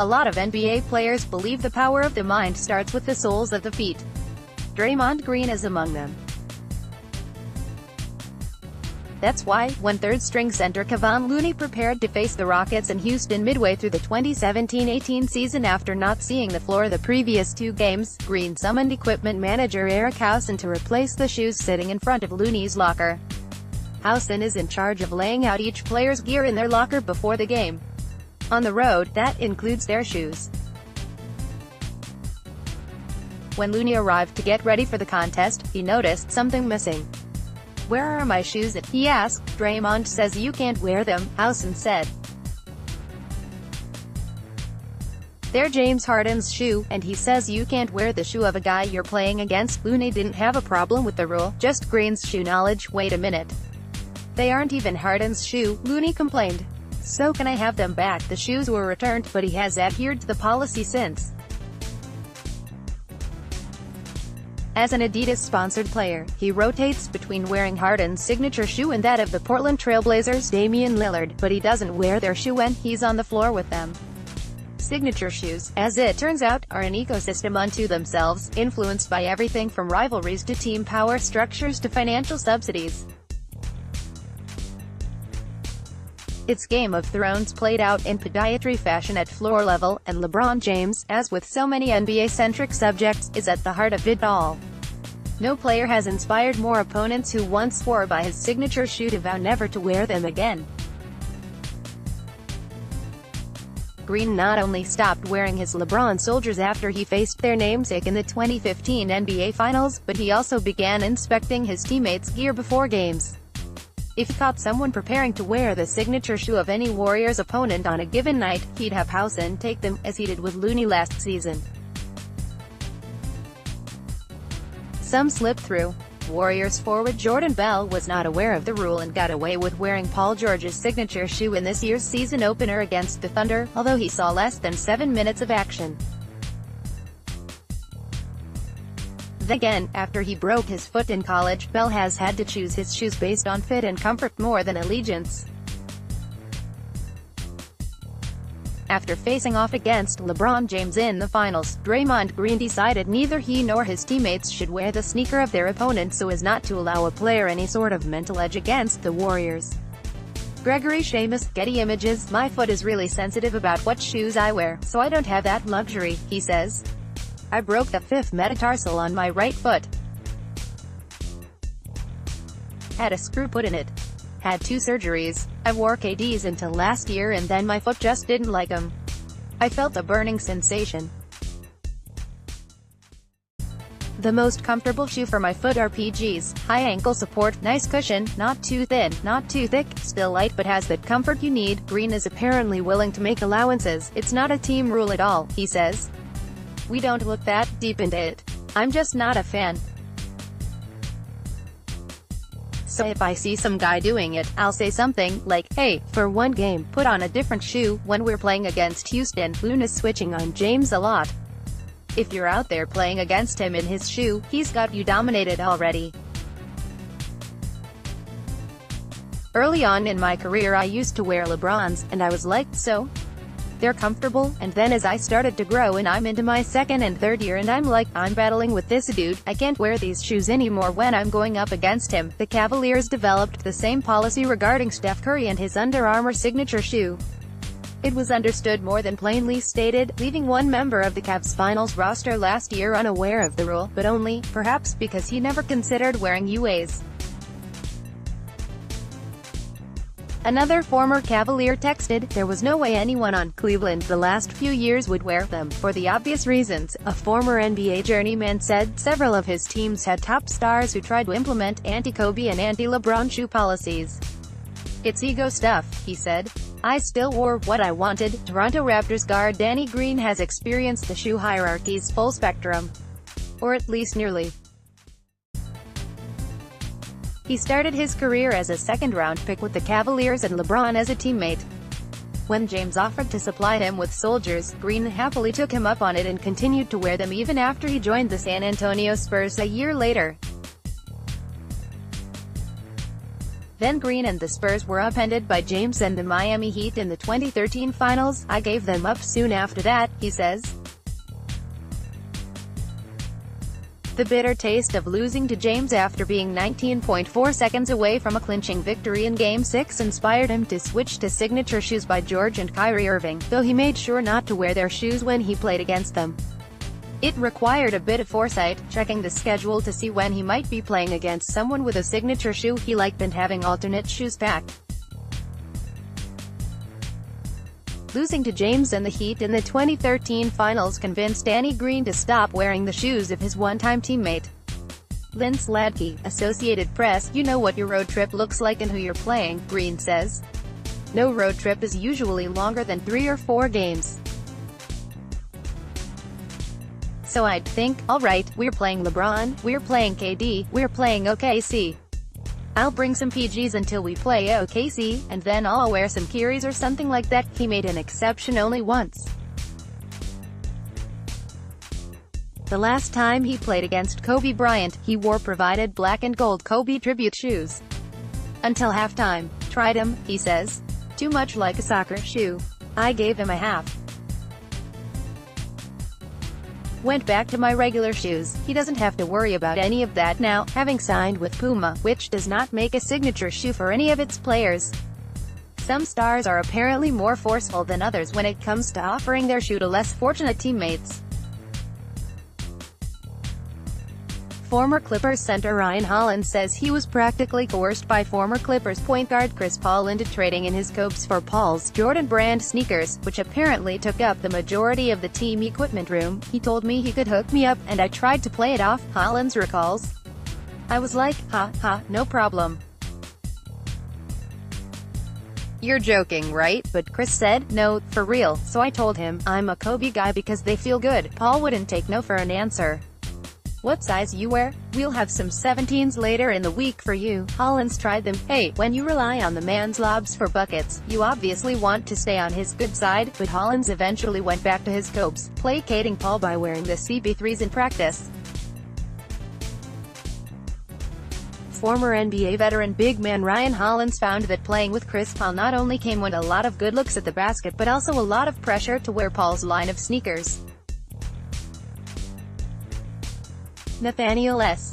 A lot of NBA players believe the power of the mind starts with the soles of the feet. Draymond Green is among them. That's why, when third-string center Kevon Looney prepared to face the Rockets in Houston midway through the 2017-18 season after not seeing the floor the previous 2 games, Green summoned equipment manager Eric Howson to replace the shoes sitting in front of Looney's locker. Howson is in charge of laying out each player's gear in their locker before the game. On the road, that includes their shoes. When Looney arrived to get ready for the contest, he noticed something missing. "Where are my shoes?" he asked. "Draymond says you can't wear them," Howson said. "They're James Harden's shoe, and he says you can't wear the shoe of a guy you're playing against." Looney didn't have a problem with the rule, just Green's shoe knowledge. "Wait a minute. They aren't even Harden's shoe," Looney complained. "So can I have them back?" The shoes were returned, but he has adhered to the policy since. As an Adidas-sponsored player, he rotates between wearing Harden's signature shoe and that of the Portland Trail Blazers' Damian Lillard, but he doesn't wear their shoe when he's on the floor with them. Signature shoes, as it turns out, are an ecosystem unto themselves, influenced by everything from rivalries to team power structures to financial subsidies. It's Game of Thrones played out in podiatry fashion at floor level, and LeBron James, as with so many NBA-centric subjects, is at the heart of it all. No player has inspired more opponents who once swore by his signature shoe to vow never to wear them again. Green not only stopped wearing his LeBron Soldiers after he faced their namesake in the 2015 NBA Finals, but he also began inspecting his teammates' gear before games. If he caught someone preparing to wear the signature shoe of any Warriors opponent on a given night, he'd have Howson take them, as he did with Looney last season. Some slipped through. Warriors forward Jordan Bell was not aware of the rule and got away with wearing Paul George's signature shoe in this year's season opener against the Thunder, although he saw less than 7 minutes of action. Then again, after he broke his foot in college, Bell has had to choose his shoes based on fit and comfort more than allegiance. After facing off against LeBron James in the finals, Draymond Green decided neither he nor his teammates should wear the sneaker of their opponent so as not to allow a player any sort of mental edge against the Warriors. Gregory Seamus, Getty Images. "My foot is really sensitive about what shoes I wear, so I don't have that luxury," he says. "I broke the 5th metatarsal on my right foot. Had a screw put in it. Had 2 surgeries. I wore KDs until last year and then my foot just didn't like them. I felt a burning sensation. The most comfortable shoe for my foot are PGs, high ankle support, nice cushion, not too thin, not too thick, still light but has the comfort you need." Green is apparently willing to make allowances. "It's not a team rule at all," he says. "We don't look that deep into it. I'm just not a fan. So if I see some guy doing it, I'll say something, like, hey, for one game, put on a different shoe." When we're playing against Houston, Loon is switching on James a lot. If you're out there playing against him in his shoe, he's got you dominated already. "Early on in my career I used to wear LeBrons, and I was like, so? They're comfortable, and then as I started to grow and I'm into my 2nd and 3rd year and I'm like, I'm battling with this dude, I can't wear these shoes anymore when I'm going up against him." The Cavaliers developed the same policy regarding Steph Curry and his Under Armour signature shoe. It was understood more than plainly stated, leaving one member of the Cavs finals roster last year unaware of the rule, but only, perhaps, because he never considered wearing UAs. Another former Cavalier texted, "There was no way anyone on Cleveland the last few years would wear them, for the obvious reasons." A former NBA journeyman said several of his teams had top stars who tried to implement anti-Kobe and anti-LeBron shoe policies. "It's ego stuff," he said. "I still wore what I wanted." Toronto Raptors guard Danny Green has experienced the shoe hierarchy's full spectrum. Or at least nearly. He started his career as a second-round pick with the Cavaliers and LeBron as a teammate. When James offered to supply him with Soldiers, Green happily took him up on it and continued to wear them even after he joined the San Antonio Spurs a year later. Then Green and the Spurs were upended by James and the Miami Heat in the 2013 finals. I gave them up soon after that, he says. The bitter taste of losing to James after being 19.4 seconds away from a clinching victory in Game 6 inspired him to switch to signature shoes by George and Kyrie Irving, though he made sure not to wear their shoes when he played against them. It required a bit of foresight, checking the schedule to see when he might be playing against someone with a signature shoe he liked and having alternate shoes packed. Losing to James and the Heat in the 2013 finals convinced Danny Green to stop wearing the shoes of his one-time teammate. Vince Ladke, Associated Press. You know what your road trip looks like and who you're playing, Green says. No road trip is usually longer than 3 or 4 games. So I'd think, alright, we're playing LeBron, we're playing KD, we're playing OKC. I'll bring some PGs until we play OKC, and then I'll wear some Kyries or something like that. He made an exception only once. The last time he played against Kobe Bryant, he wore provided black and gold Kobe tribute shoes. Until halftime. Tried him, he says. Too much like a soccer shoe. I gave him a half. Went back to my regular shoes. He doesn't have to worry about any of that now, having signed with Puma, which does not make a signature shoe for any of its players. Some stars are apparently more forceful than others when it comes to offering their shoe to less fortunate teammates. Former Clippers center Ryan Hollins says he was practically coerced by former Clippers point guard Chris Paul into trading in his Cobes for Paul's Jordan brand sneakers, which apparently took up the majority of the team equipment room. He told me he could hook me up, and I tried to play it off, Hollins recalls. I was like, ha, no problem. You're joking, right? But Chris said, no, for real. So I told him, I'm a Kobe guy because they feel good. Paul wouldn't take no for an answer. What size you wear? We'll have some 17s later in the week for you. Hollins tried them. Hey, when you rely on the man's lobs for buckets, you obviously want to stay on his good side, but Hollins eventually went back to his Cobes, placating Paul by wearing the CB3s in practice. Former NBA veteran big man Ryan Hollins found that playing with Chris Paul not only came with a lot of good looks at the basket but also a lot of pressure to wear Paul's line of sneakers. Nathaniel S.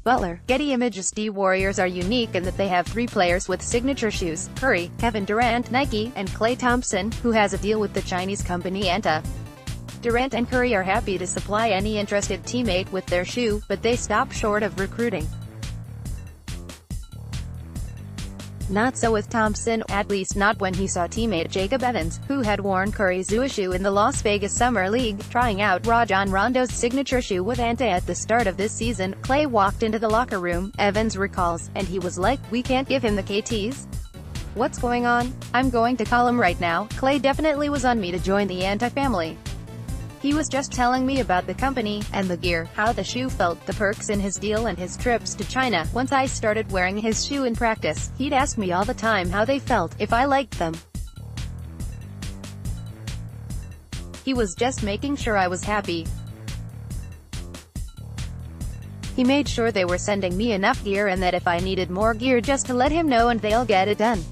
Butler, Getty Images. The Warriors are unique in that they have 3 players with signature shoes: Curry, Kevin Durant, Nike, and Klay Thompson, who has a deal with the Chinese company Anta. Durant and Curry are happy to supply any interested teammate with their shoe, but they stop short of recruiting. Not so with Thompson, at least not when he saw teammate Jacob Evans, who had worn Curry's shoe in the Las Vegas Summer League, trying out Rajon Rondo's signature shoe with Anta at the start of this season. Klay walked into the locker room, Evans recalls, and he was like, we can't give him the KTs? What's going on? I'm going to call him right now. Klay definitely was on me to join the Anta family. He was just telling me about the company, and the gear, how the shoe felt, the perks in his deal and his trips to China. Once I started wearing his shoe in practice, he'd ask me all the time how they felt, if I liked them. He was just making sure I was happy. He made sure they were sending me enough gear and that if I needed more gear just to let him know and they'll get it done.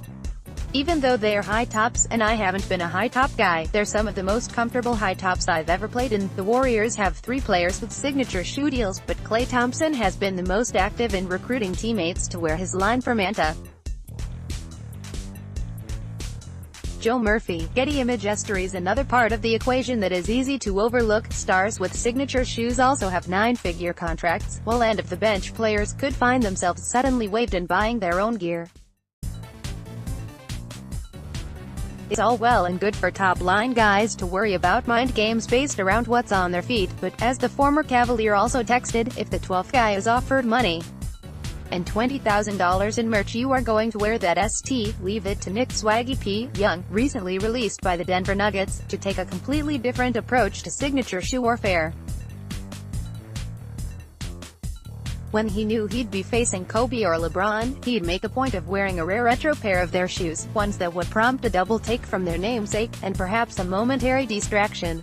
Even though they're high tops, and I haven't been a high top guy, they're some of the most comfortable high tops I've ever played in. The Warriors have 3 players with signature shoe deals, but Klay Thompson has been the most active in recruiting teammates to wear his line from Anta. Joe Murphy, Getty Images. Is another part of the equation that is easy to overlook. Stars with signature shoes also have 9-figure contracts, while end-of-the-bench players could find themselves suddenly waived and buying their own gear. It's all well and good for top-line guys to worry about mind games based around what's on their feet, but, as the former Cavalier also texted, if the 12th guy is offered money and $20,000 in merch, you are going to wear that ST. Leave it to Nick Swaggy P. Young, recently released by the Denver Nuggets, to take a completely different approach to signature shoe warfare. When he knew he'd be facing Kobe or LeBron, he'd make a point of wearing a rare retro pair of their shoes, ones that would prompt a double take from their namesake, and perhaps a momentary distraction.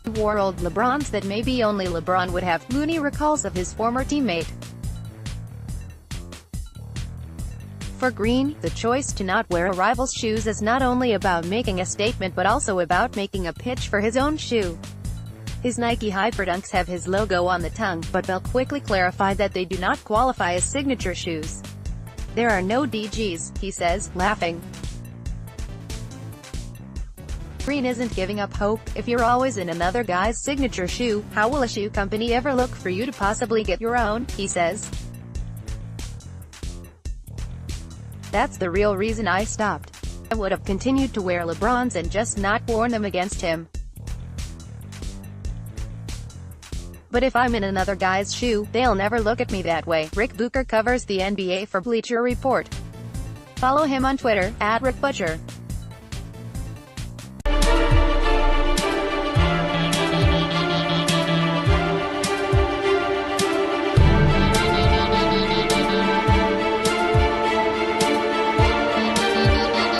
He wore old LeBrons that maybe only LeBron would have, Looney recalls of his former teammate. For Green, the choice to not wear a rival's shoes is not only about making a statement but also about making a pitch for his own shoe. His Nike Hyperdunks have his logo on the tongue, but Bell quickly clarified that they do not qualify as signature shoes. There are no DGs, he says, laughing. Green isn't giving up hope. If you're always in another guy's signature shoe, how will a shoe company ever look for you to possibly get your own, he says. That's the real reason I stopped. I would have continued to wear LeBrons and just not worn them against him. But if I'm in another guy's shoe, they'll never look at me that way. Rick Bucher covers the NBA for Bleacher Report. Follow him on Twitter, @RickButcher.